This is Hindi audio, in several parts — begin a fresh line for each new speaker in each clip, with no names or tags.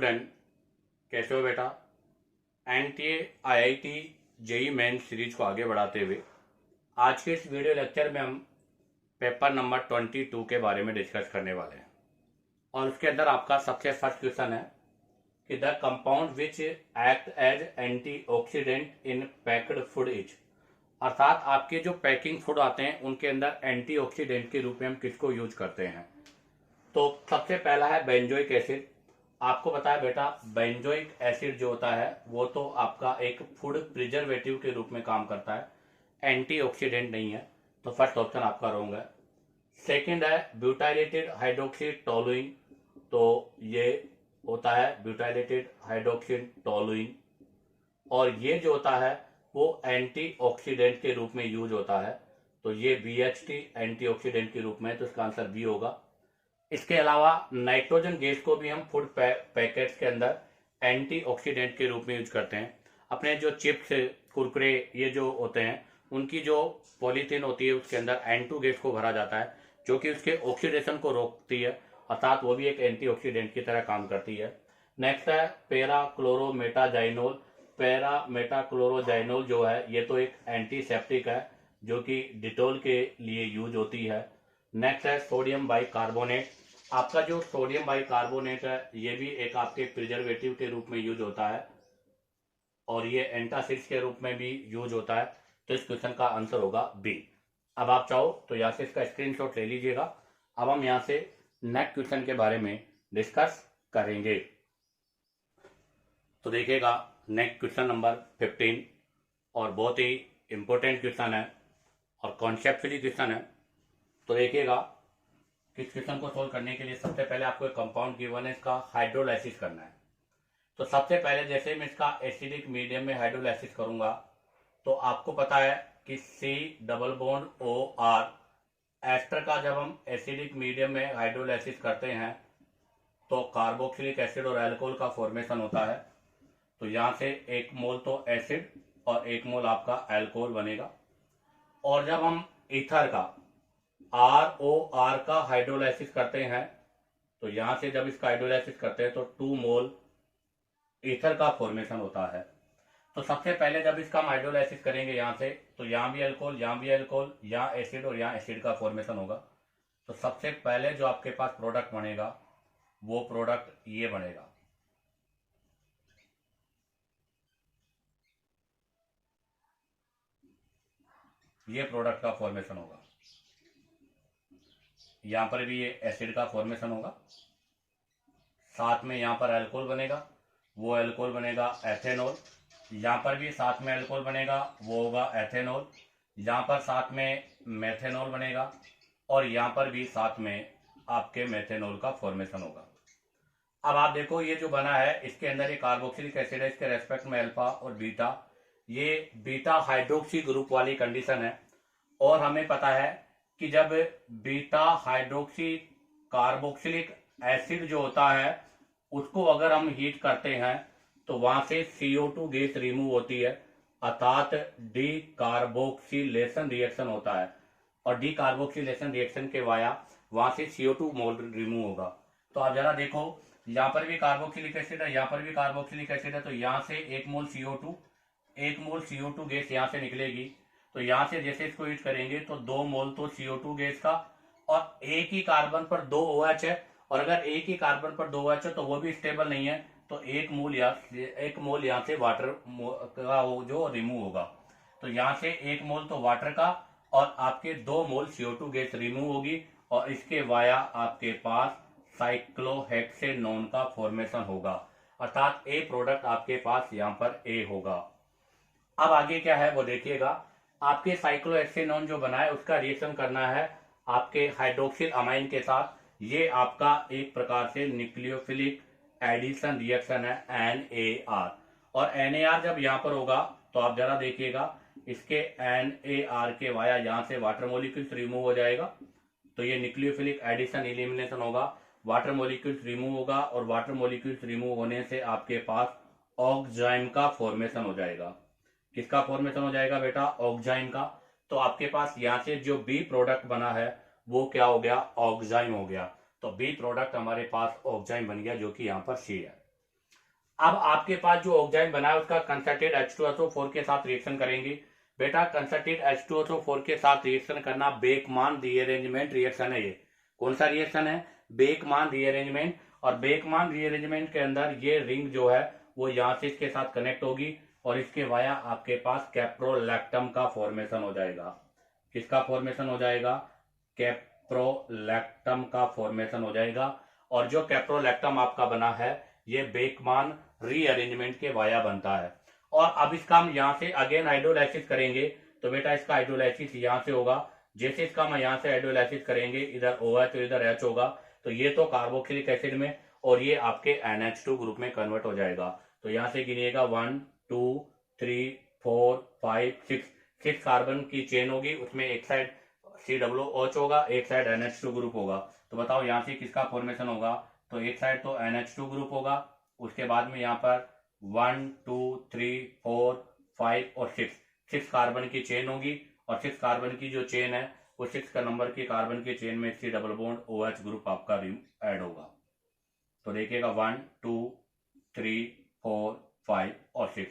स्टूडेंट, कैसे हो बेटा। NTA IIT JEE main series को आगे बढ़ाते हुए आज के इस वीडियो लेक्चर में हम पेपर नंबर 22 के बारे में डिस्कस करने वाले हैं। और उसके अंदर आपका सबसे फर्स्ट क्वेश्चन है कि the compound which act as antioxidant in packed food is, अर्थात आपके जो पैकिंग फूड आते हैं उनके अंदर एंटीऑक्सीडेंट के रूप में हम किसको यूज करते हैं। तो सबसे पहला है बेंजोइक एसिड। आपको पता है बेटा, बेंजोइक एसिड जो होता है वो तो आपका एक फूड प्रिजर्वेटिव के रूप में काम करता है, एंटीऑक्सीडेंट नहीं है। तो फर्स्ट ऑप्शन आपका रॉन्ग है। सेकंड है ब्यूटाइलेटेड हाइड्रोक्सी टोलुइन। तो ये होता है ब्यूटाइलेटेड हाइड्रोक्सी टोलुइन, और ये जो होता है वो एंटीऑक्सीडेंट के रूप में यूज होता है। तो ये BHT एंटीऑक्सीडेंट के रूप में, तो इसका आंसर बी होगा। इसके अलावा नाइट्रोजन गैस को भी हम फूड पैकेट्स के अंदर एंटीऑक्सीडेंट के रूप में यूज करते हैं। अपने जो चिप्स, कुरकुरे ये जो होते हैं उनकी जो पॉलीथीन होती है उसके अंदर N2 गैस को भरा जाता है जो कि उसके ऑक्सीडेशन को रोकती है, अर्थात वो भी एक एंटीऑक्सीडेंट की तरह काम करती है। नेक्स्ट है पैराक्लोरोमेटाजाइनोल। पैरामेटाक्लोरोजाइनोल जो है ये तो एक एंटीसेप्टिक है जो कि डिटोल के लिए यूज होती है। नेक्स्ट है सोडियम बाइकार्बोनेट। आपका जो सोडियम बाइकार्बोनेट है ये भी एक आपके प्रिजर्वेटिव के रूप में यूज होता है और ये एंटासिड्स के रूप में भी यूज होता है। तो इस क्वेश्चन का आंसर होगा बी। अब आप चाहो तो यहाँ से इसका स्क्रीनशॉट ले लीजिएगा। अब हम यहाँ से नेक्स्ट क्वेश्चन के बारे में डिस्कस करेंगे। तो देखिएगा नेक्स्ट क्वेश्चन नंबर 15, और बहुत ही इंपॉर्टेंट क्वेश्चन है और कॉन्सेप्चुअली क्वेश्चन है। तो देखिएगा इस क्वेश्चन को सोल्व करने के लिए सबसे पहले आपको एक कंपाउंड गिवन है, इसका हाइड्रोलाइसिस करना है। तो सबसे पहले जैसे मैं इसका एसिडिक मीडियम में हाइड्रोलाइसिस करूंगा तो आपको पता है कि C+OR एस्टर का जब हम एसिडिक मीडियम में हाइड्रोलाइसिस करते हैं तो कार्बोक्सिलिक एसिड और अल्कोहल का फॉर्मेशन होता है। तो यहाँ से 1 मोल तो एसिड और 1 मोल आपका अल्कोहल बनेगा। और जब हम ईथर का ROR का हाइड्रोलाइसिस करते हैं तो यहां से जब इसका हाइड्रोलाइसिस करते हैं तो 2 मोल ईथर का फॉर्मेशन होता है। तो सबसे पहले जब इसका हम हाइड्रोलाइसिस करेंगे यहां से, तो यहां भी अल्कोहल, यहां भी अल्कोहल, यहां एसिड और यहां एसिड का फॉर्मेशन होगा। तो सबसे पहले जो आपके पास प्रोडक्ट बनेगा वो प्रोडक्ट ये बनेगा। ये प्रोडक्ट का फॉर्मेशन होगा। यहां पर भी ये एसिड का फॉर्मेशन होगा, साथ में यहां पर अल्कोहल बनेगा, वो अल्कोहल बनेगा एथेनॉल। यहां पर भी साथ में अल्कोहल बनेगा, वो होगा एथेनॉल। यहां पर साथ में मेथेनॉल बनेगा और यहां पर भी साथ में आपके मेथेनॉल का फॉर्मेशन होगा। अब आप देखो ये जो बना है इसके अंदर ये कार्बोक्सिलिक एसिड है, इसके रेस्पेक्ट में अल्फा और बीटा, ये बीटा हाइड्रोक्सी ग्रुप वाली कंडीशन है। और हमें पता है कि जब बीटा हाइड्रोक्सी कार्बोक्सिलिक एसिड जो होता है उसको अगर हम हीट करते हैं तो वहां से CO2 गैस रिमूव होती है, अर्थात डी कार्बोक्सिलेशन रिएक्शन होता है। और डी कार्बोक्सिलेशन रिएक्शन के वाया वहां से CO2 मोल रिमूव होगा। तो आप जरा देखो यहाँ पर भी कार्बोक्सिलिक एसिड है, यहाँ पर भी कार्बोक्सिलिक एसिड है। तो यहाँ से 1 मोल CO2 गैस यहाँ से निकलेगी। तो यहां से जैसे इसको हीट करेंगे तो 2 मोल तो CO2 गैस का, और एक ही कार्बन पर 2 OH है, और अगर एक ही कार्बन पर 2 OH है तो वो भी स्टेबल नहीं है। तो 1 मोल यहाँ से वाटर का जो रिमूव होगा। तो यहाँ से 1 मोल तो वाटर का और आपके 2 मोल CO2 गैस रिमूव होगी, और इसके वाया आपके पास साइक्लोहेक्सेनोन का फॉर्मेशन होगा, अर्थात ए प्रोडक्ट आपके पास यहाँ पर ए होगा। अब आगे क्या है वो देखिएगा। आपके साइक्लोहेक्सेनोन जो बना है उसका रिएक्शन करना है आपके हाइड्रोक्सिल अमाइन के साथ। ये आपका एक प्रकार से न्यूक्लियोफिलिक एडिशन रिएक्शन है NAR। और NAR जब यहाँ पर होगा तो आप जरा देखिएगा इसके NAR के वाया यहाँ से वाटर मोलिक्यूल्स रिमूव हो जाएगा। तो ये न्यूक्लियोफिलिक एडिशन इलिमिनेशन होगा, वाटर मोलिक्यूल्स रिमूव होगा, और वाटर मोलिक्यूल्स रिमूव होने से आपके पास ऑक्साइम का फॉर्मेशन हो जाएगा। किसका फॉर्मेशन हो जाएगा बेटा? ऑक्साइम का। तो आपके पास यहाँ से जो बी प्रोडक्ट बना है वो क्या हो गया? ऑक्साइम हो गया। तो बी प्रोडक्ट हमारे पास ऑक्साइम बन गया जो कि यहाँ पर सी है। अब आपके पास जो ऑक्साइड बना है उसका कंसंट्रेट H2SO4 के साथ रिएक्शन करेंगे। बेटा कंसंट्रेट H2SO4 के साथ रिएक्शन करना बेकमान रीअरेंजमेंट रिएक्शन है। ये कौन सा रिएक्शन है? बेकमान रीअरेंजमेंट। और बेकमान रीअरेंजमेंट के अंदर ये रिंग जो है वो यहाँ से इसके साथ कनेक्ट होगी और इसके वाया आपके पास कैप्रोलैक्टम का फॉर्मेशन हो जाएगा। किसका फॉर्मेशन हो जाएगा? कैप्रोलैक्टम का फॉर्मेशन हो जाएगा। और जो कैप्रोलैक्टम आपका बना है ये बेकमान रीअरेंजमेंट के वाया बनता है। और अब इसका हम यहाँ से अगेन हाइड्रोलाइसिस करेंगे तो बेटा इसका हाइड्रोलाइसिस यहाँ से होगा। जैसे इसका हम यहाँ से हाइड्रोलाइसिस करेंगे, इधर OH तो इधर H होगा, तो ये तो कार्बोक्सिलिक एसिड में और ये आपके NH2 ग्रुप में कन्वर्ट हो जाएगा। तो यहाँ से गिनिएगा 1 2 3 4 5 6 6 कार्बन की चेन होगी, उसमें एक साइड COOH होगा, एक साइड NH2 ग्रुप होगा। तो बताओ यहाँ से किसका फॉर्मेशन होगा? तो एक साइड तो NH2 ग्रुप होगा, उसके बाद में यहाँ पर 1 2 3 4 5 और 6 कार्बन की चेन होगी। और 6 कार्बन की जो चेन है वो 6 का नंबर की कार्बन की चेन में C double bond OH group आपका ऐड होगा। तो देखिएगा 1 2 3 4 5 और 6।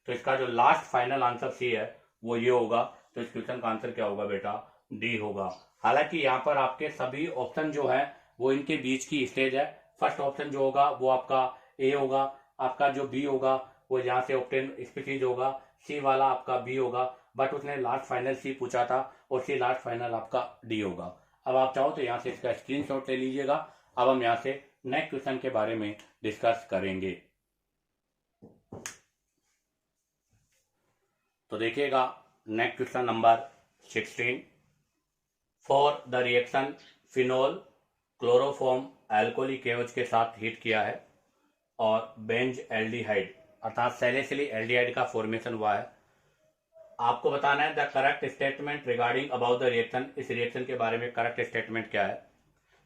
तो इसका जो लास्ट फाइनल आंसर सी है वो ये होगा। तो इस क्वेश्चन का आंसर क्या होगा बेटा? डी होगा। हालांकि यहाँ पर आपके सभी ऑप्शन जो है वो इनके बीच की स्टेज है। फर्स्ट ऑप्शन जो होगा वो आपका ए होगा, आपका जो बी होगा वो यहाँ से ऑप्टेन स्पीसीज होगा, सी वाला आपका बी होगा, बट उसने लास्ट फाइनल सी पूछा था और सी लास्ट फाइनल आपका डी होगा। अब आप चाहो तो यहाँ से इसका स्क्रीनशॉट ले लीजिएगा। अब हम यहाँ से नेक्स्ट क्वेश्चन के बारे में डिस्कस करेंगे। तो देखिएगा next question number 16। For the reaction phenol chloroform alcoholic KOH के साथ हीट किया है और बेंज एल्डिहाइड अर्थात सैलिसिली एल्डिहाइड का फॉर्मेशन हुआ है। आपको बताना है the correct statement regarding about the reaction. इस रिएक्शन के बारे में करेक्ट स्टेटमेंट क्या है?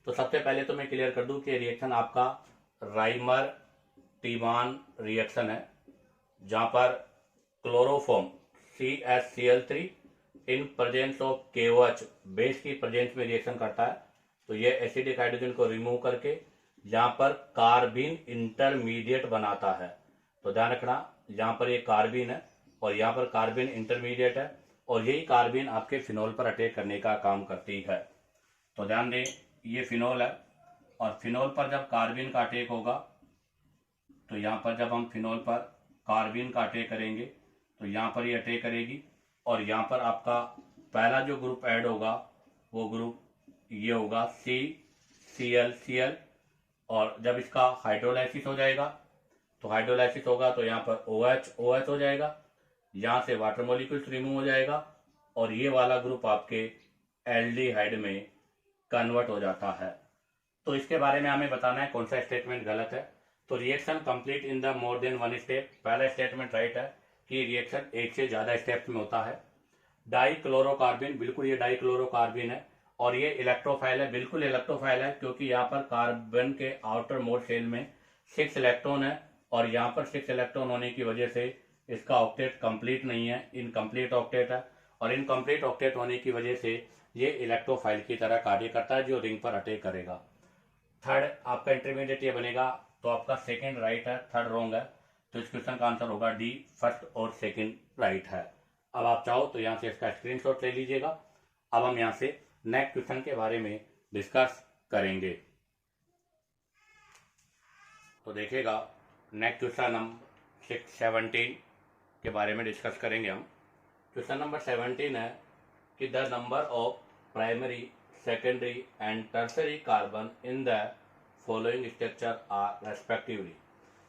तो सबसे पहले तो मैं क्लियर कर दूं कि रिएक्शन आपका राइमर टीमान रिएक्शन है, जहां पर chloroform CaCl3 in presence of KOH base की प्रेजेंस में रिएक्शन करता है। तो ये एसिडिक हाइड्रोजन को रिमूव करके यहाँ पर कार्बिन इंटरमीडिएट बनाता है। तो ध्यान रखना, यहाँ पर ये कार्बिन है और यहाँ पर कार्बिन इंटरमीडिएट है और यही कार्बिन आपके फिनोल पर अटैक करने का काम करती है। तो ध्यान दें, ये फिनोल है और फिनोल पर जब कार्बिन का अटैक होगा तो यहाँ पर जब हम फिनोल पर कार्बिन का अटैक करेंगे तो यहाँ पर ये अटैक करेगी और यहाँ पर आपका पहला जो ग्रुप ऐड होगा वो ग्रुप ये होगा CCl और जब इसका हाइड्रोलाइसिस हो जाएगा तो हाइड्रोलाइसिस होगा तो यहाँ पर OH हो जाएगा, यहाँ से वाटर मॉलिक्यूल्स रिमूव हो जाएगा और ये वाला ग्रुप आपके एल्डिहाइड में कन्वर्ट हो जाता है। तो इसके बारे में हमें बताना है कौन सा स्टेटमेंट गलत है। तो reaction complete in the more than one step, पहला स्टेटमेंट राइट है कि रिएक्शन एक से ज्यादा स्टेप्स में होता है। डाइक्लोरोकार्बिन, बिल्कुल ये डाइक्लोरोकार्बिन है और ये इलेक्ट्रोफाइल है, बिल्कुल इलेक्ट्रोफाइल है क्योंकि यहाँ पर कार्बन के आउटर मोर शेल में 6 इलेक्ट्रॉन है और यहाँ पर 6 इलेक्ट्रॉन होने की वजह से इसका ऑक्टेट कंप्लीट नहीं है, इनकम्प्लीट ऑक्टेट है और इनकम्प्लीट ऑक्टेट होने की वजह से ये इलेक्ट्रोफाइल की तरह कार्य करता है जो रिंग पर अटैक करेगा। थर्ड आपका इंटरमीडिएट ये बनेगा, तो आपका सेकंड राइट है, थर्ड रॉन्ग है। तो इस क्वेश्चन का आंसर होगा डी, फर्स्ट और सेकंड राइट है। अब आप चाहो तो यहाँ से इसका स्क्रीनशॉट ले लीजिएगा। अब हम यहाँ से नेक्स्ट क्वेश्चन के बारे में डिस्कस करेंगे। तो देखिएगा नेक्स्ट क्वेश्चन नंबर 17 के बारे में डिस्कस करेंगे हम। क्वेश्चन नंबर 17 है कि the number of primary, secondary and tertiary carbon in the following structure are respectively.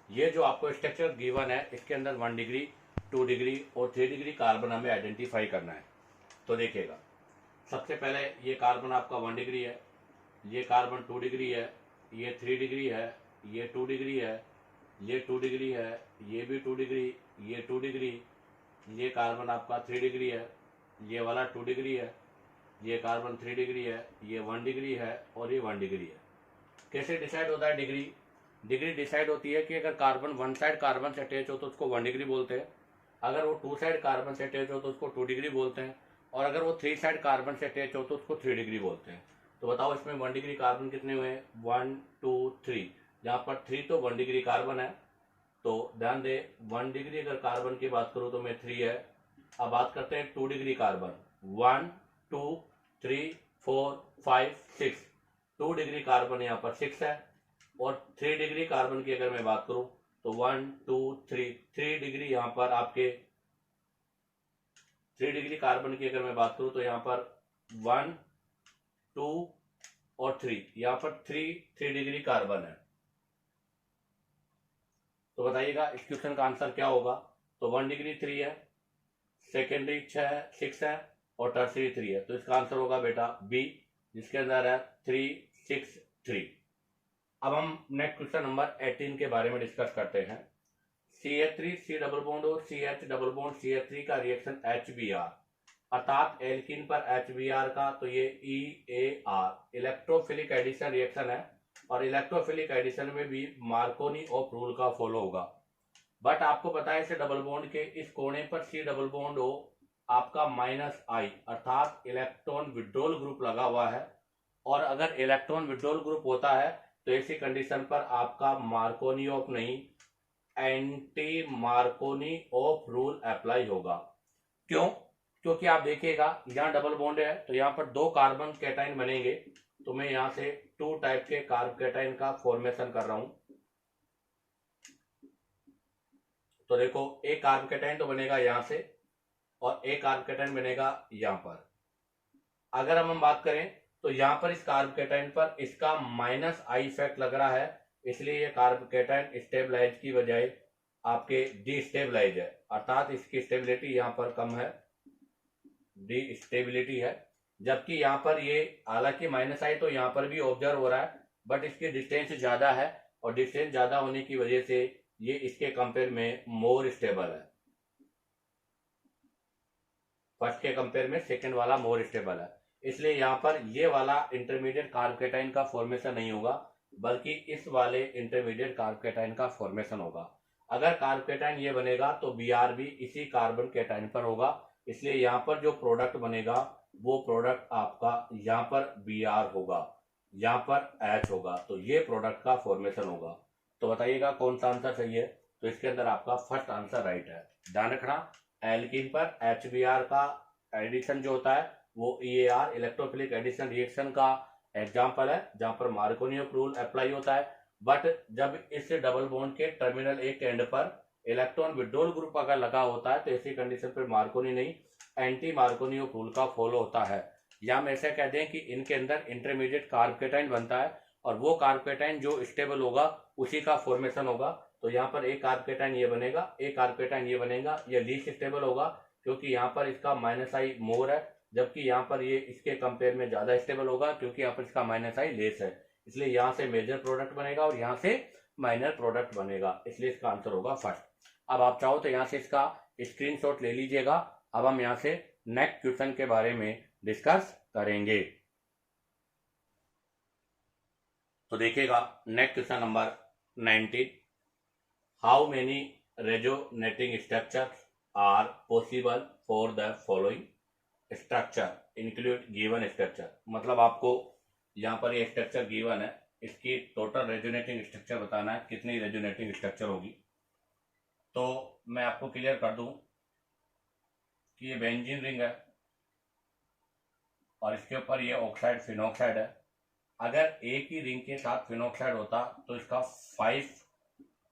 ये जो आपको स्ट्रक्चर गिवन है इसके अंदर 1 डिग्री, 2 डिग्री और 3 डिग्री कार्बन हमें आइडेंटिफाई करना है। तो देखिएगा सबसे पहले ये कार्बन आपका 1 डिग्री है, ये कार्बन 2 डिग्री है, ये 3 डिग्री है, ये 2 डिग्री है, ये 2 डिग्री है, ये भी 2 डिग्री, ये 2 डिग्री, ये कार्बन आपका 3 डिग्री है, ये वाला 2 डिग्री है, ये कार्बन 3 डिग्री है, ये 1 डिग्री है और ये 1 डिग्री है। कैसे डिसाइड होता है डिग्री? डिग्री डिसाइड होती है कि अगर कार्बन 1 साइड कार्बन से अटैच हो तो उसको 1 डिग्री बोलते हैं, अगर वो 2 साइड कार्बन से अटैच हो तो उसको 2 डिग्री बोलते हैं और अगर वो 3 साइड कार्बन से अटैच हो तो उसको 3 डिग्री बोलते हैं। तो बताओ इसमें 1 डिग्री कार्बन कितने हुए? 1 2 3, जहाँ पर 3 तो 1 डिग्री कार्बन है तो ध्यान दे 1 डिग्री अगर कार्बन की बात करूं तो मैं 3 है। अब बात करते हैं 2 डिग्री कार्बन, 1 2 3 4 5 6, 2 डिग्री कार्बन यहाँ पर 6 है। और 3 डिग्री कार्बन की अगर मैं बात करूं तो 1 2 3, 3 डिग्री यहाँ पर आपके 3 डिग्री कार्बन की अगर मैं बात करूं तो यहाँ पर 1 2 और 3, यहाँ पर 3 डिग्री कार्बन है। तो बताइएगा इस क्वेश्चन का आंसर क्या होगा। तो 1 डिग्री 3 है, सेकेंडरी 6 है और टर्सरी 3 है। तो इसका आंसर होगा बेटा बी, जिसके अंदर है 3 6 3। अब हम नेक्स्ट क्वेश्चन नंबर 18 के बारे में डिस्कस करते हैं। CH3 C डबल बॉन्ड और CH डबल बॉन्ड CH3 का रिएक्शन HBr, अर्थात एल्कीन पर HBr का, तो ये EAR इलेक्ट्रोफिलिक एडिशन रिएक्शन है। और इलेक्ट्रोफिलिक एडिशन में भी मार्कोनी ऑफ रूल का फॉलो होगा। बट आपको पता है इसे डबल बॉन्ड के इस कोने पर C डबल बॉन्ड हो आपका -I, अर्थात इलेक्ट्रॉन विड्रॉल ग्रुप लगा हुआ है। और अगर इलेक्ट्रॉन विड्रॉल ग्रुप होता है तो ऐसी कंडीशन पर आपका मार्कोनी ऑफ नहीं, anti Markovnikov of rule apply होगा। क्यों? क्योंकि आप देखिएगा यहाँ डबल बॉन्ड है तो यहाँ पर 2 कार्बन कैटाइन बनेंगे। तो मैं यहाँ से 2 टाइप के कार्ब कैटाइन का फॉर्मेशन कर रहा हूं। तो देखो एक कार्ब कैटाइन तो बनेगा यहां से और एक कार्ब कैटाइन बनेगा यहां पर। अगर हम बात करें तो यहां पर इस कार्ब कैटाइन पर इसका -I इफेक्ट लग रहा है, इसलिए ये कार्ब कैटाइन स्टेबलाइज की बजाय आपके डिस्टेबलाइज है, अर्थात इसकी स्टेबिलिटी यहां पर कम है, डिस्टेबिलिटी है। जबकि यहाँ पर ये हालांकि -I तो यहाँ पर भी ऑब्जर्व हो रहा है, बट इसकी डिस्टेंस ज्यादा है और डिस्टेंस ज्यादा होने की वजह से ये इसके कंपेयर में मोर स्टेबल है। फर्स्ट के कंपेयर में सेकंड वाला मोर स्टेबल है, इसलिए यहाँ पर ये वाला इंटरमीडिएट कार्ब कैटाइन का फॉर्मेशन नहीं होगा, बल्कि इस वाले इंटरमीडिएट कार्ब कैटाइन का फॉर्मेशन होगा। अगर कार्ब कैटाइन ये बनेगा तो Br भी इसी कार्बन कैटाइन पर होगा, इसलिए यहाँ पर जो प्रोडक्ट बनेगा वो प्रोडक्ट आपका यहाँ पर Br होगा, यहाँ पर H होगा, तो ये प्रोडक्ट का फॉर्मेशन होगा। तो बताइएगा कौन सा आंसर सही है। तो इसके अंदर आपका फर्स्ट आंसर राइट है। ध्यान रखना एल्कीन पर HBr का एडिशन जो होता है वो EAR इलेक्ट्रोफिलिक एडिशन रिएक्शन का एग्जाम्पल है, जहां पर मार्कोनी ऑफ रूल अप्लाई होता है। बट जब इस डबल बॉन्ड के टर्मिनल एक एंड पर इलेक्ट्रॉन विड्रॉल ग्रुप अगर लगा होता है तो ऐसी कंडीशन पर मार्कोनी नहीं, एंटी मार्कोनी ऑफ रूल का फॉलो होता है। या हम ऐसे कहते हैं कि इनके अंदर इंटरमीडिएट कार्ब कैटाइन बनता है और वो कार्ब कैटाइन जो स्टेबल होगा उसी का फॉर्मेशन होगा। तो यहाँ पर एक कार्ब कैटाइन ये बनेगा, एक कार्ब कैटाइन ये बनेगा, ये लीस्ट स्टेबल होगा क्योंकि यहाँ पर इसका -I मोर है, जबकि यहाँ पर ये इसके कंपेयर में ज्यादा स्टेबल होगा क्योंकि यहाँ पर इसका -I लेस है। इसलिए यहाँ से मेजर प्रोडक्ट बनेगा और यहाँ से माइनर प्रोडक्ट बनेगा, इसलिए इसका आंसर होगा फर्स्ट। अब आप चाहो तो यहाँ से इसका स्क्रीनशॉट ले लीजिएगा। अब हम यहाँ से नेक्स्ट क्वेश्चन के बारे में डिस्कस करेंगे। तो देखिएगा next question number 19, how many resonating structures are possible for the following structure include given structure. मतलब आपको यहाँ पर ये स्ट्रक्चर गिवन है, इसकी टोटल रेजोनेटिंग स्ट्रक्चर बताना है कितनी रेजोनेटिंग स्ट्रक्चर होगी। तो मैं आपको क्लियर कर दूं कि ये बेंजीन रिंग है और इसके ऊपर ये ऑक्साइड फिनॉक्साइड है। अगर एक ही रिंग के साथ फिनॉक्साइड होता तो इसका 5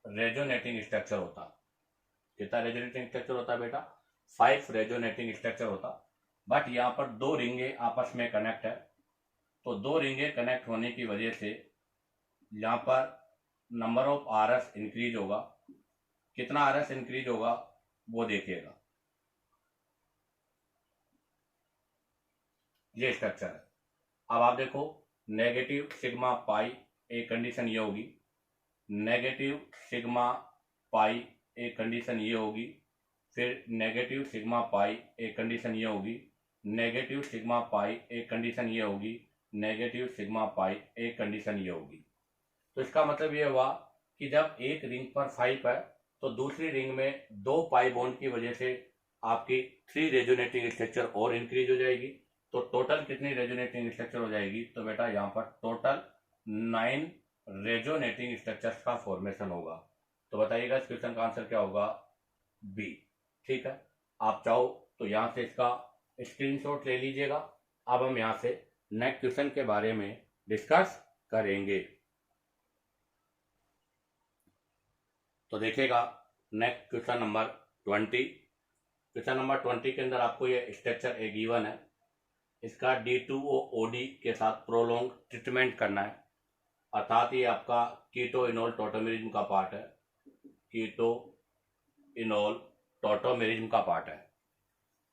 रेजोनेटिंग स्ट्रक्चर होता। कितना रेजोनेटिंग स्ट्रक्चर होता बेटा? 5 रेजोनेटिंग स्ट्रक्चर होता। बट यहाँ पर 2 रिंगे आपस में कनेक्ट है, तो 2 रिंगे कनेक्ट होने की वजह से यहाँ पर नंबर ऑफ RS इंक्रीज होगा। कितना RS इंक्रीज होगा वो देखिएगा, ये स्ट्रक्चर है। अब आप देखो नेगेटिव सिग्मा पाई एक कंडीशन ये होगी, नेगेटिव सिग्मा पाई एक कंडीशन ये होगी, फिर नेगेटिव सिग्मा पाई एक कंडीशन ये होगी, नेगेटिव सिग्मा पाई एक कंडीशन ये होगी, नेगेटिव सिग्मा पाई एक कंडीशन ये होगी। तो इसका मतलब ये हुआ कि जब एक रिंग पर 5 है तो दूसरी रिंग में 2 पाई बॉन्ड की वजह से आपकी 3 रेजोनेटिंग स्ट्रक्चर और इंक्रीज हो जाएगी। तो टोटल कितनी रेजोनेटिंग स्ट्रक्चर हो जाएगी? तो बेटा यहाँ पर टोटल 9 रेजोनेटिंग स्ट्रक्चर्स का फॉर्मेशन होगा। तो बताइएगा इस क्वेश्चन का आंसर क्या होगा, बी। ठीक है, आप चाहो तो यहाँ से इसका स्क्रीनशॉट ले लीजिएगा। अब हम यहाँ से नेक्स्ट क्वेश्चन के बारे में डिस्कस करेंगे। तो देखिएगा next question number 20। Question number 20 के अंदर आपको ये स्ट्रक्चर ए गिवन है, इसका D2O के साथ प्रोलॉन्ग ट्रीटमेंट करना है, अर्थात ये आपका कीटो इनोल टोटोमेरिज्म का पार्ट है, कीटो इनोल टोटोमेरिज्म का पार्ट है।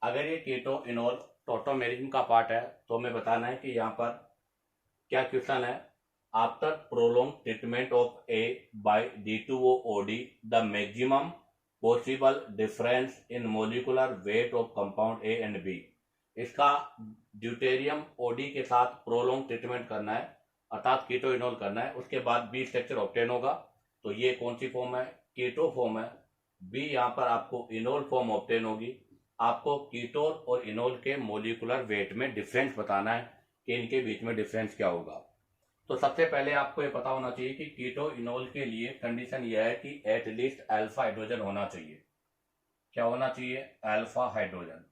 अगर ये कीटो इनोल टोटोमेरिज्म का पार्ट है तो हमें बताना है कि यहाँ पर क्या क्वेश्चन है, after prolong treatment of A by D2O the maximum possible difference in molecular weight of compound A and B. इसका ड्यूटेरियम ओडी के साथ प्रोलॉन्ग ट्रीटमेंट करना है, अर्थात कीटो इनोल करना है, उसके बाद बी स्ट्रक्चर ऑब्टेन होगा। तो ये कौन सी फॉर्म है, कीटो फॉर्म है। बी यहाँ पर आपको इनोल फॉर्म ऑब्टेन होगी। आपको कीटोन और इनोल के मोलिकुलर वेट में डिफरेंस बताना है कि इनके बीच में डिफरेंस क्या होगा। तो सबसे पहले आपको ये पता होना चाहिए कि कीटो इनोल के लिए कंडीशन यह है कि एटलीस्ट अल्फा हाइड्रोजन होना चाहिए। क्या होना चाहिए, अल्फा हाइड्रोजन।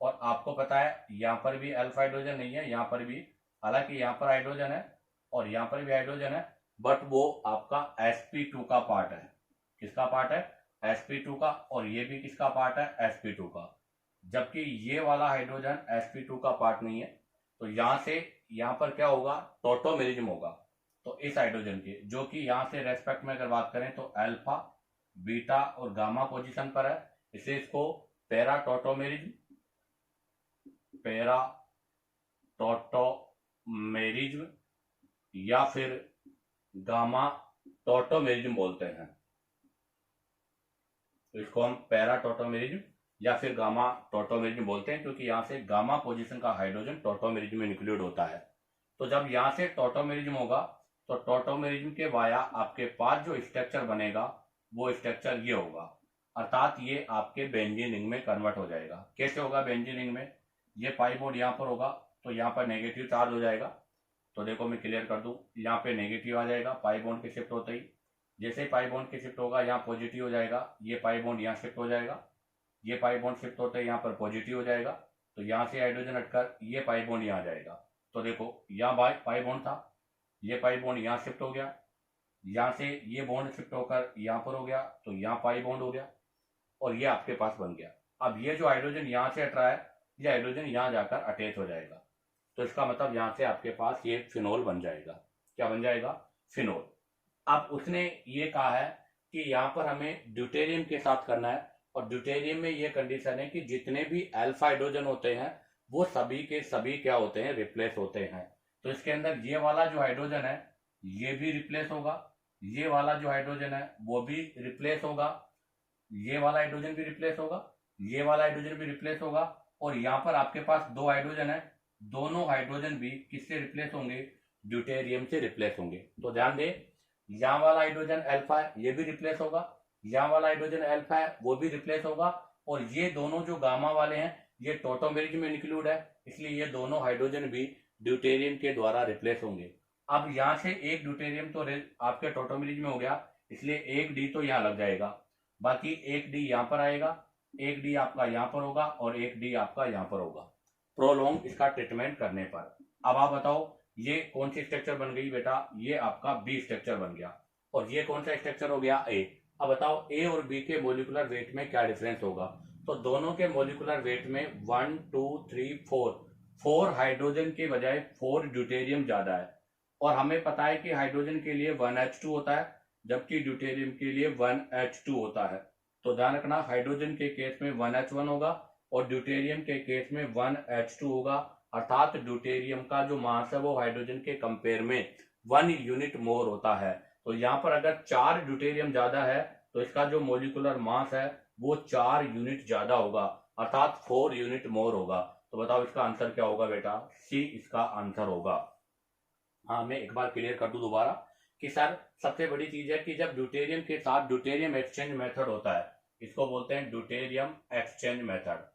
और आपको पता है यहाँ पर भी अल्फा हाइड्रोजन नहीं है, यहाँ पर भी, हालांकि यहाँ पर हाइड्रोजन है और यहाँ पर भी हाइड्रोजन है, बट वो आपका sp2 का पार्ट है। किसका पार्ट है, sp2 का। और ये भी किसका पार्ट है, sp2 का। जबकि ये वाला हाइड्रोजन sp2 का पार्ट नहीं है। तो यहाँ से यहाँ पर क्या होगा, टोटोमेरिज्म होगा। तो इस हाइड्रोजन के, जो कि यहाँ से रेस्पेक्ट में अगर बात करें तो अल्फा, बीटा और गामा पोजीशन पर है, इसलिए इसको पैरा टोटोमेरिज्म, पैरा टोटोमेरिज्म या फिर गामा टोटोमेरिज्म बोलते हैं। तो इसको हम पैरा टोटोमेरिज्म या फिर गामा टोटोमेरिज्म बोलते हैं, क्योंकि यहाँ से गामा पोजीशन का हाइड्रोजन टोटोमेरिज्म में इंक्लूड होता है। तो जब यहाँ से टोटोमेरिज्म होगा तो टोटोमेरिज्म के वाया आपके पास जो स्ट्रक्चर बनेगा वो स्ट्रक्चर ये होगा, अर्थात ये आपके बेंजीन रिंग में कन्वर्ट हो जाएगा। कैसे होगा बेंजीन रिंग में, ये पाई बॉन्ड यहाँ पर होगा तो यहाँ पर नेगेटिव चार्ज हो जाएगा। तो देखो मैं क्लियर कर दूं, यहाँ पे नेगेटिव आ जाएगा पाई बॉन्ड के शिफ्ट होते ही। जैसे ही पाई बॉन्ड के शिफ्ट होगा यहाँ पॉजिटिव हो जाएगा, ये पाई बॉन्ड यहाँ शिफ्ट हो जाएगा, ये पाई बॉन्ड शिफ्ट होते ही यहाँ पर पॉजिटिव हो जाएगा। तो यहाँ से हाइड्रोजन हटकर ये पाई बॉन्ड यहाँ जाएगा। तो देखो यहाँ पाई बॉन्ड था, ये पाई बॉन्ड यहाँ शिफ्ट हो गया, यहाँ से ये बॉन्ड शिफ्ट होकर यहाँ पर हो गया, तो यहाँ पाई बॉन्ड हो गया और ये आपके पास बन गया। अब ये जो हाइड्रोजन यहाँ से हट रहा है, ये हाइड्रोजन यहाँ जाकर अटैच हो जाएगा। तो इसका मतलब यहाँ से आपके पास ये फिनोल बन जाएगा। क्या बन जाएगा, फिनोल। अब उसने ये कहा है कि यहाँ पर हमें ड्यूटेरियम के साथ करना है, और ड्यूटेरियम में ये कंडीशन है कि जितने भी अल्फा हाइड्रोजन होते हैं वो सभी के सभी क्या होते हैं, रिप्लेस होते हैं। तो इसके अंदर ये वाला जो हाइड्रोजन है ये भी रिप्लेस होगा, ये वाला जो हाइड्रोजन है वो भी रिप्लेस होगा, ये वाला हाइड्रोजन भी रिप्लेस होगा, ये वाला हाइड्रोजन भी रिप्लेस होगा, और यहाँ पर आपके पास दो हाइड्रोजन है, दोनों हाइड्रोजन भी किससे रिप्लेस होंगे, ड्यूटेरियम से रिप्लेस होंगे। तो ध्यान दे, यहाँ वाला हाइड्रोजन अल्फा है ये भी रिप्लेस होगा, यहाँ वाला हाइड्रोजन अल्फा है वो भी रिप्लेस होगा, और ये दोनों जो गामा वाले हैं ये टोटोमेरिज्म में इंक्लूड है, इसलिए ये दोनों हाइड्रोजन भी ड्यूटेरियम के द्वारा रिप्लेस होंगे। अब यहाँ से एक ड्यूटेरियम तो आपके टोटोमेरिज्म में हो गया, इसलिए एक डी तो यहाँ लग जाएगा, बाकी एक डी यहाँ पर आएगा, एक डी आपका यहाँ पर होगा और एक डी आपका यहाँ पर होगा प्रोलॉन्ग इसका ट्रीटमेंट करने पर। अब आप बताओ ये कौन सी स्ट्रक्चर बन गई बेटा, ये आपका बी स्ट्रक्चर बन गया, और ये कौन सा स्ट्रक्चर हो गया, ए। अब बताओ ए और बी के मोलिकुलर वेट में क्या डिफरेंस होगा। तो दोनों के मोलिकुलर वेट में 1 2 3 4 हाइड्रोजन के बजाय 4 ड्यूटेरियम ज्यादा है, और हमें पता है कि हाइड्रोजन के लिए 1H2 होता है जबकि ड्यूटेरियम के लिए 1H2 होता है। तो ध्यान रखना, हाइड्रोजन के केस में 1H1 होगा और ड्यूटेरियम के केस में 1H2 होगा, अर्थात ड्यूटेरियम का जो मास है वो हाइड्रोजन के कंपेयर में 1 यूनिट मोर होता है। तो यहाँ पर अगर 4 ड्यूटेरियम ज्यादा है तो इसका जो मोलिकुलर मास है वो 4 यूनिट ज्यादा होगा, अर्थात 4 यूनिट मोर होगा। तो बताओ इसका आंसर क्या होगा बेटा, सी इसका आंसर होगा। हाँ मैं एक बार क्लियर कर दूं दोबारा कि सर सबसे बड़ी चीज है कि जब ड्यूटेरियम के साथ ड्यूटेरियम एक्सचेंज मेथड होता है, इसको बोलते हैं ड्यूटेरियम एक्सचेंज मेथड,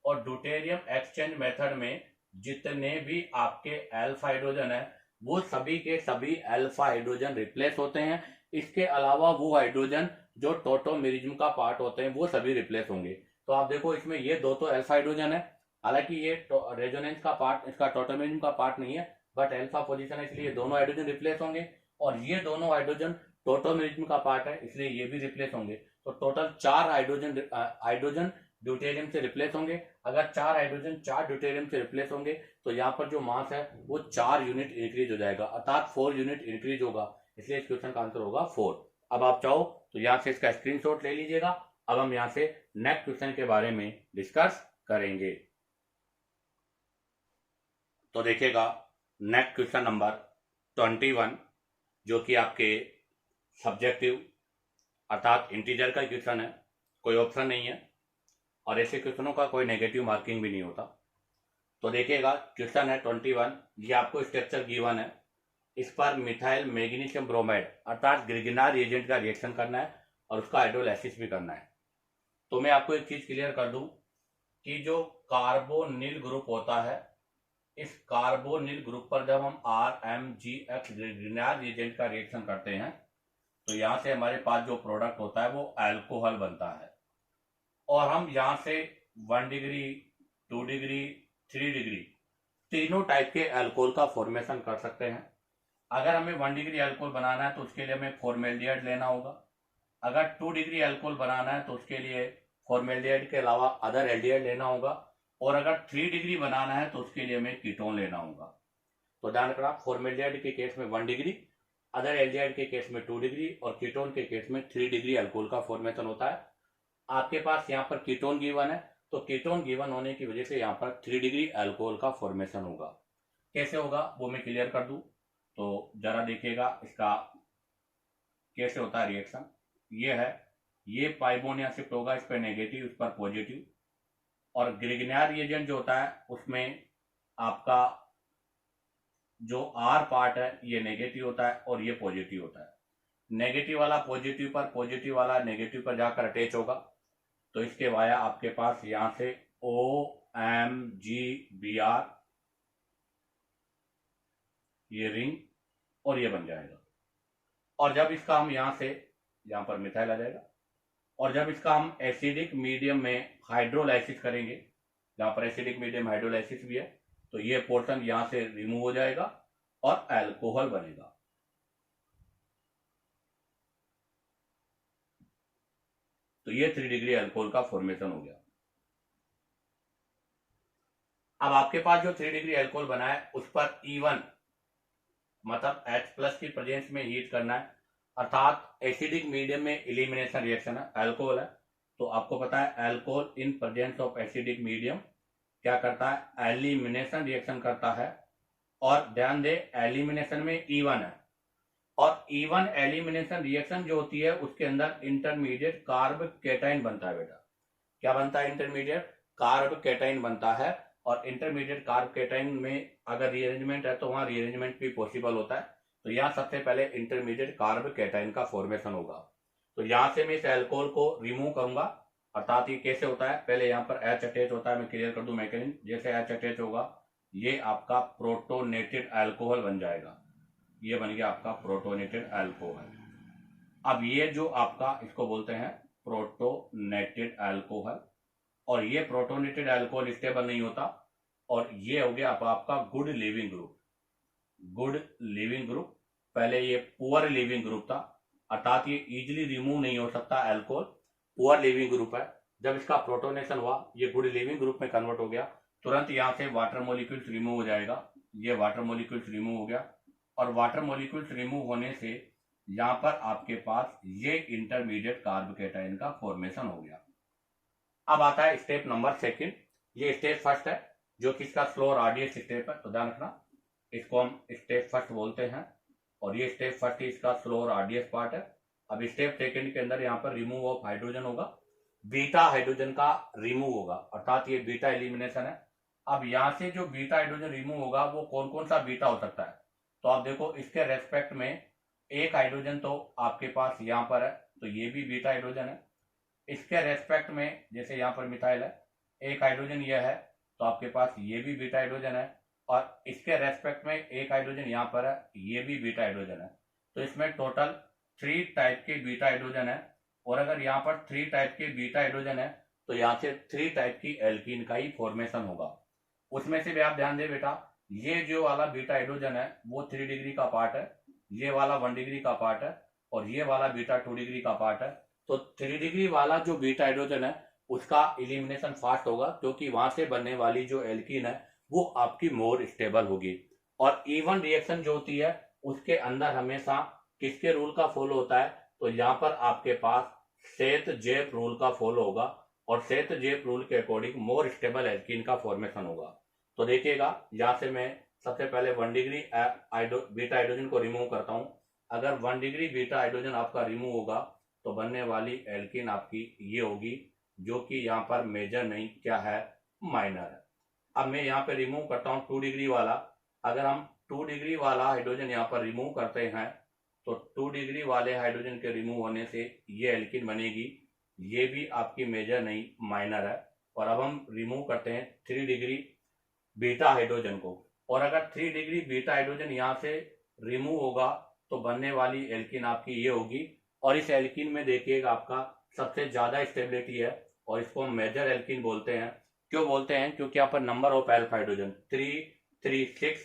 और ड्यूटेरियम एक्सचेंज मेथड में जितने भी आपके अल्फा हाइड्रोजन है वो सभी के सभी अल्फा हाइड्रोजन रिप्लेस होते हैं। इसके अलावा वो हाइड्रोजन जो टोटोमेरिज्म का पार्ट होते हैं वो सभी रिप्लेस होंगे। तो आप देखो इसमें ये दो तो अल्फा हाइड्रोजन है, हालांकि ये रेजोनेंस का पार्ट, इसका टोटोमेरिज्म का पार्ट नहीं है, बट अल्फा पोजीशन है, इसलिए दोनों हाइड्रोजन रिप्लेस होंगे। और ये दोनों हाइड्रोजन टोटोमेरिज्म का पार्ट है, इसलिए ये भी रिप्लेस होंगे। तो टोटल 4 हाइड्रोजन ड्यूटेरियम से रिप्लेस होंगे। अगर 4 हाइड्रोजन 4 ड्यूटेरियम से रिप्लेस होंगे तो यहाँ पर जो मास है वो 4 यूनिट इंक्रीज हो जाएगा, अर्थात 4 यूनिट इंक्रीज होगा, इसलिए इस क्वेश्चन का आंसर होगा 4। अब आप चाहो तो यहाँ से इसका स्क्रीनशॉट ले लीजिएगा। अब हम यहाँ से नेक्स्ट क्वेश्चन के बारे में डिस्कस करेंगे। तो देखिएगा नेक्स्ट क्वेश्चन नंबर 21, जो कि आपके सब्जेक्टिव अर्थात इंटीजर का क्वेश्चन है, कोई ऑप्शन नहीं है, और ऐसे क्वेश्चनों का कोई नेगेटिव मार्किंग भी नहीं होता। तो देखिएगा क्वेश्चन है 21, ये आपको स्ट्रक्चर गिवन है, इस पर मिथाइल मैग्नीशियम ब्रोमाइड अर्थात ग्रिगनार रिएजेंट का रिएक्शन करना है और उसका हाइड्रोलाइसिस भी करना है। तो मैं आपको एक चीज क्लियर कर दूं कि जो कार्बोनिल ग्रुप होता है, इस कार्बोनिल ग्रुप पर जब हम RMgX ग्रिगनार रिएजेंट का रिएक्शन करते हैं तो यहां से हमारे पास जो प्रोडक्ट होता है वो अल्कोहल बनता है, और हम यहां से 1 डिग्री 2 डिग्री 3 डिग्री तीनों टाइप के अल्कोहल का फॉर्मेशन कर सकते हैं। अगर हमें 1 डिग्री अल्कोहल बनाना है तो उसके लिए हमें फॉर्मेल्डिहाइड लेना होगा। अगर 2 डिग्री अल्कोहल बनाना है तो उसके लिए फॉर्मेल्डिहाइड के अलावा अदर एल्डिहाइड लेना होगा, और अगर 3 डिग्री बनाना है तो उसके लिए हमें कीटोन लेना होगा। तो ध्यान रखना, फॉर्मेल्डिहाइड के केस में 1 डिग्री, अदर एल्डिहाइड के केस में 2 डिग्री और कीटोन के केस में 3 डिग्री अल्कोहल का फॉर्मेशन होता है। आपके पास यहाँ पर कीटोन गिवन है, तो कीटोन गिवन होने की वजह से यहाँ पर 3 डिग्री अल्कोहल का फॉर्मेशन होगा। कैसे होगा वो मैं क्लियर कर दूं, तो जरा देखिएगा इसका कैसे होता है रिएक्शन। ये है, ये पाइबोन यहाँ शिफ्ट होगा, इस पर नेगेटिव, इस पर पॉजिटिव, और ग्रिगनार रिएजेंट जो होता है उसमें आपका जो R पार्ट है ये नेगेटिव होता है और ये पॉजिटिव होता है। नेगेटिव वाला पॉजिटिव पर, पॉजिटिव वाला नेगेटिव पर जाकर अटैच होगा, तो इसके वाया आपके पास यहां से OMgBr, ये रिंग, और ये बन जाएगा। और जब इसका हम यहां से, यहां पर मिथाइल आ जाएगा, और जब इसका हम एसिडिक मीडियम में हाइड्रोलाइसिस करेंगे, जहां पर एसिडिक मीडियम हाइड्रोलाइसिस भी है, तो ये पोर्शन यहां से रिमूव हो जाएगा और अल्कोहल बनेगा। तो ये 3 डिग्री अल्कोहल का फॉर्मेशन हो गया। अब आपके पास जो 3 डिग्री अल्कोहल बना है उस पर E1 मतलब H+ की प्रेजेंस में हीट करना है, अर्थात एसिडिक मीडियम में एलिमिनेशन रिएक्शन है, अल्कोहल है। तो आपको पता है alcohol in presence of acidic medium क्या करता है, एलिमिनेशन रिएक्शन करता है। और ध्यान दे एलिमिनेशन में E1 है, और E1 एलिमिनेशन रिएक्शन जो होती है उसके अंदर इंटरमीडिएट कार्ब कैटाइन बनता है। बेटा क्या बनता है, इंटरमीडिएट कार्ब कैटाइन बनता है, और इंटरमीडिएट कार्ब कैटाइन में अगर रीअरेंजमेंट है तो वहां रीअरेंजमेंट भी पॉसिबल होता है। तो यहाँ सबसे पहले इंटरमीडिएट कार्ब कैटाइन का फॉर्मेशन होगा। तो यहाँ से मैं इस अल्कोहल को रिमूव करूंगा, अर्थात ये कैसे होता है, पहले यहाँ पर H अटैच होता है, मैं क्लियर कर दूं मैकेनिज्म। जैसे H अटैच होगा ये आपका प्रोटोनेटेड अल्कोहल बन जाएगा, ये बन गया आपका प्रोटोनेटेड अल्कोहल। अब ये जो आपका इसको बोलते हैं प्रोटोनेटेड अल्कोहल, और ये प्रोटोनेटेड अल्कोहल स्टेबल नहीं होता, और ये हो गया आपका good leaving group. Good leaving group, पहले ये पुअर लिविंग ग्रुप था, अर्थात ये इजीली रिमूव नहीं हो सकता अल्कोहल, पुअर लिविंग ग्रुप है। जब इसका प्रोटोनेशन हुआ ये गुड लिविंग ग्रुप में कन्वर्ट हो गया, तुरंत यहां से वाटर मोलिक्यूल्स रिमूव हो जाएगा, ये वाटर मोलिक्यूल्स रिमूव हो गया, और वाटर मोलिक्यूल्स रिमूव होने से यहां पर आपके पास ये इंटरमीडिएट कार्ब कैटाइन का फॉर्मेशन हो गया। अब आता है स्टेप नंबर 2, ये स्टेप फर्स्ट है जो कि इसका स्लो और आर्डियस स्टेप है, तो ध्यान रखना इसको हम स्टेप फर्स्ट बोलते हैं, और ये स्टेप फर्स्ट इसका स्लो और आर्डियस पार्ट है। अब स्टेप 2 के अंदर यहाँ पर रिमूव ऑफ हाइड्रोजन होगा, बीटा हाइड्रोजन का रिमूव होगा, अर्थात ये बीटा एलिमिनेशन है। अब यहाँ से जो बीटा हाइड्रोजन रिमूव होगा वो कौन कौन सा बीटा हो सकता है, तो आप देखो इसके रेस्पेक्ट में एक हाइड्रोजन तो आपके पास यहाँ पर है, तो ये भी बीटा हाइड्रोजन है। इसके रेस्पेक्ट में जैसे यहाँ पर मिथाइल है, एक हाइड्रोजन यह है, तो आपके पास ये भी बीटा हाइड्रोजन है, और इसके रेस्पेक्ट में एक हाइड्रोजन यहाँ पर है, ये भी बीटा हाइड्रोजन है। तो इसमें टोटल 3 टाइप के बीटा हाइड्रोजन है, और अगर यहाँ पर 3 टाइप के बीटा हाइड्रोजन है तो यहाँ से 3 टाइप की एल्कीन का ही फॉर्मेशन होगा। उसमें से भी आप ध्यान दें बेटा, ये जो वाला बीटा हाइड्रोजन है वो 3 डिग्री का पार्ट है, ये वाला 1 डिग्री का पार्ट है, और ये वाला बीटा 2 डिग्री का पार्ट है। तो 3 डिग्री वाला जो बीटा हाइड्रोजन है उसका इलिमिनेशन फास्ट होगा, क्योंकि वहां से बनने वाली जो एल्कीन है वो आपकी मोर स्टेबल होगी। और इवन रिएक्शन जो होती है उसके अंदर हमेशा किसके रूल का फॉलो होता है, तो यहाँ पर आपके पास सेथ-जेप रूल का फॉलो होगा, और सेथ-जेप रूल के अकॉर्डिंग मोर स्टेबल एल्कीन का फॉर्मेशन होगा। तो देखिएगा, यहाँ से मैं सबसे पहले 1 डिग्री बीटा हाइड्रोजन को रिमूव करता हूँ। अगर 1 डिग्री बीटा हाइड्रोजन आपका रिमूव होगा तो बनने वाली एल्कीन आपकी ये होगी, जो कि यहाँ पर मेजर नहीं, क्या है, माइनर है। अब मैं यहाँ पे रिमूव करता हूँ 2 डिग्री वाला। अगर हम 2 डिग्री वाला हाइड्रोजन यहाँ पर रिमूव करते हैं तो 2 डिग्री वाले हाइड्रोजन के रिमूव होने से ये एल्कीन बनेगी, ये भी आपकी मेजर नहीं, माइनर है। और अब हम रिमूव करते हैं 3 डिग्री बीटा हाइड्रोजन को, और अगर 3 डिग्री बीटा हाइड्रोजन यहाँ से रिमूव होगा तो बनने वाली एल्कीन आपकी ये होगी। और इस एल्कीन में देखिएगा आपका सबसे ज्यादा स्टेबिलिटी है, और इसको हम मेजर एल्कीन बोलते हैं। क्यों बोलते हैं? क्योंकि यहाँ पर नंबर ऑफ अल्फा हाइड्रोजन 3, 3, 6,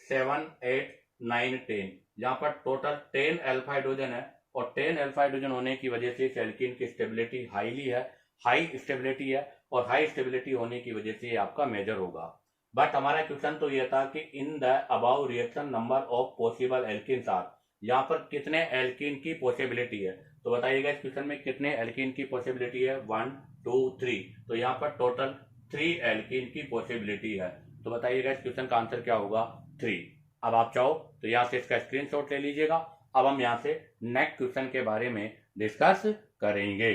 7, 8, 9, 10, यहाँ पर टोटल 10 अल्फा हाइड्रोजन है, और 10 अल्फा हाइड्रोजन होने की वजह से इस एल्कीन की स्टेबिलिटी हाईली है, हाई स्टेबिलिटी है, और हाई स्टेबिलिटी होने की वजह से ये आपका मेजर होगा। बट हमारा क्वेश्चन तो ये था कि in the above reaction number of possible alkenes are, यहाँ पर कितने एल्कीन की पॉसिबिलिटी है। तो बताइएगा इस क्वेश्चन में कितने एल्कीन की पॉसिबिलिटी है, 1, 2, 3। तो यहाँ पर टोटल 3 एल्कीन की पॉसिबिलिटी है। तो बताइएगा इस क्वेश्चन का आंसर क्या होगा, 3। अब आप चाहो तो यहाँ से इसका स्क्रीनशॉट ले लीजिएगा। अब हम यहाँ से नेक्स्ट क्वेश्चन के बारे में डिस्कस करेंगे।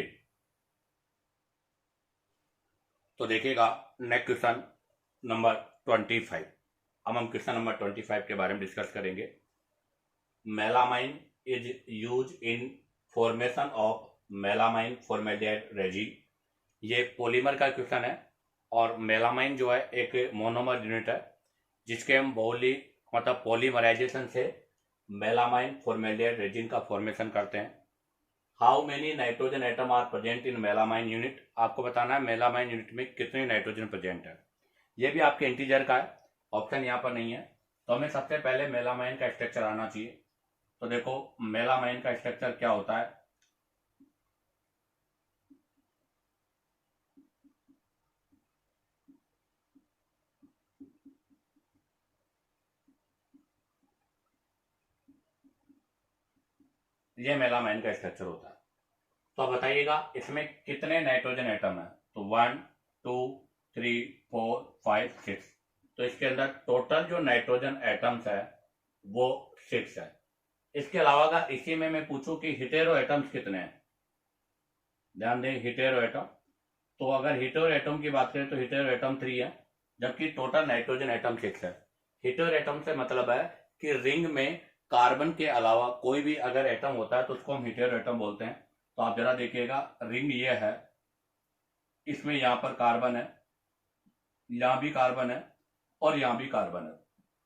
तो देखिएगा नेक्स्ट क्वेश्चन नंबर 25। अब हम क्वेश्चन नंबर 25 के बारे में डिस्कस करेंगे। Melamine is use in formation of melamine formaldehyde resin. ये पॉलीमर का क्वेश्चन है, और मेलामाइन जो है एक मोनोमर यूनिट है जिसके हम मतलब पॉलीमराइजेशन से मेलामाइन फॉर्मेल्डिहाइड रेजिन का फॉर्मेशन करते हैं। How many nitrogen atom are present in melamine unit, आपको बताना है मेलामाइन यूनिट में कितने नाइट्रोजन प्रेजेंट है। ये भी आपके इंटीजर का है, ऑप्शन यहाँ पर नहीं है। तो हमें सबसे पहले मेलामाइन का स्ट्रक्चर आना चाहिए। तो देखो मेलामाइन का स्ट्रक्चर क्या होता है। ये मेलामाइन का स्ट्रक्चर होता है। तो अब बताइएगा इसमें कितने नाइट्रोजन एटम है। तो 1, 2, 3, 4, 5, 6। तो इसके अंदर टोटल जो नाइट्रोजन एटम्स है वो 6 है। इसके अलावा अगर इसी में मैं पूछूं कि हिटेरो एटम्स कितने हैं, ध्यान दें हिटेरो एटम। तो अगर हिटेरो एटम की बात करें तो हिटेरो एटम 3 है, जबकि टोटल नाइट्रोजन एटम 6 है। हिटेरो एटम से मतलब है कि रिंग में कार्बन के अलावा कोई भी अगर एटम होता है तो उसको हम हिटेरो एटम बोलते हैं। तो आप जरा देखिएगा, रिंग ये है, इसमें यहां पर कार्बन है, यहां भी कार्बन है, और यहां भी कार्बन है।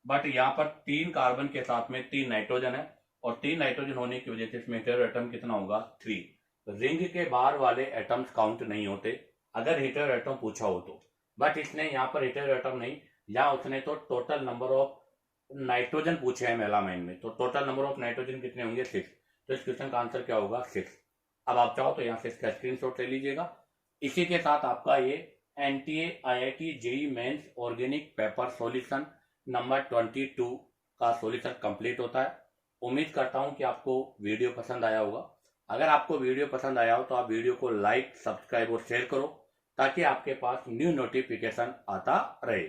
बट यहां पर 3 कार्बन के साथ में 3 नाइट्रोजन है, और 3 नाइट्रोजन होने की वजह से इसमें हेटेरो एटम कितना होगा, 3। रिंग के बाहर वाले एटम्स काउंट नहीं होते अगर हेटेरो एटम पूछा हो तो। बट इसने यहाँ पर हेटेरो एटम नहीं, यहाँ उसने तो टोटल नंबर ऑफ नाइट्रोजन पूछे हैं मेलामाइन में। तो टोटल नंबर ऑफ नाइट्रोजन कितने होंगे, 6। तो इस क्वेश्चन का आंसर क्या होगा, 6। अब आप चाहो तो यहाँ से इसका स्क्रीनशॉट ले लीजिएगा। इसी के साथ आपका ये NTA IIT JEE mains organic paper solution number 22 का सॉल्यूशन कंप्लीट होता है। उम्मीद करता हूं कि आपको वीडियो पसंद आया होगा। अगर आपको वीडियो पसंद आया हो तो आप वीडियो को लाइक, सब्सक्राइब और शेयर करो, ताकि आपके पास न्यू नोटिफिकेशन आता रहे।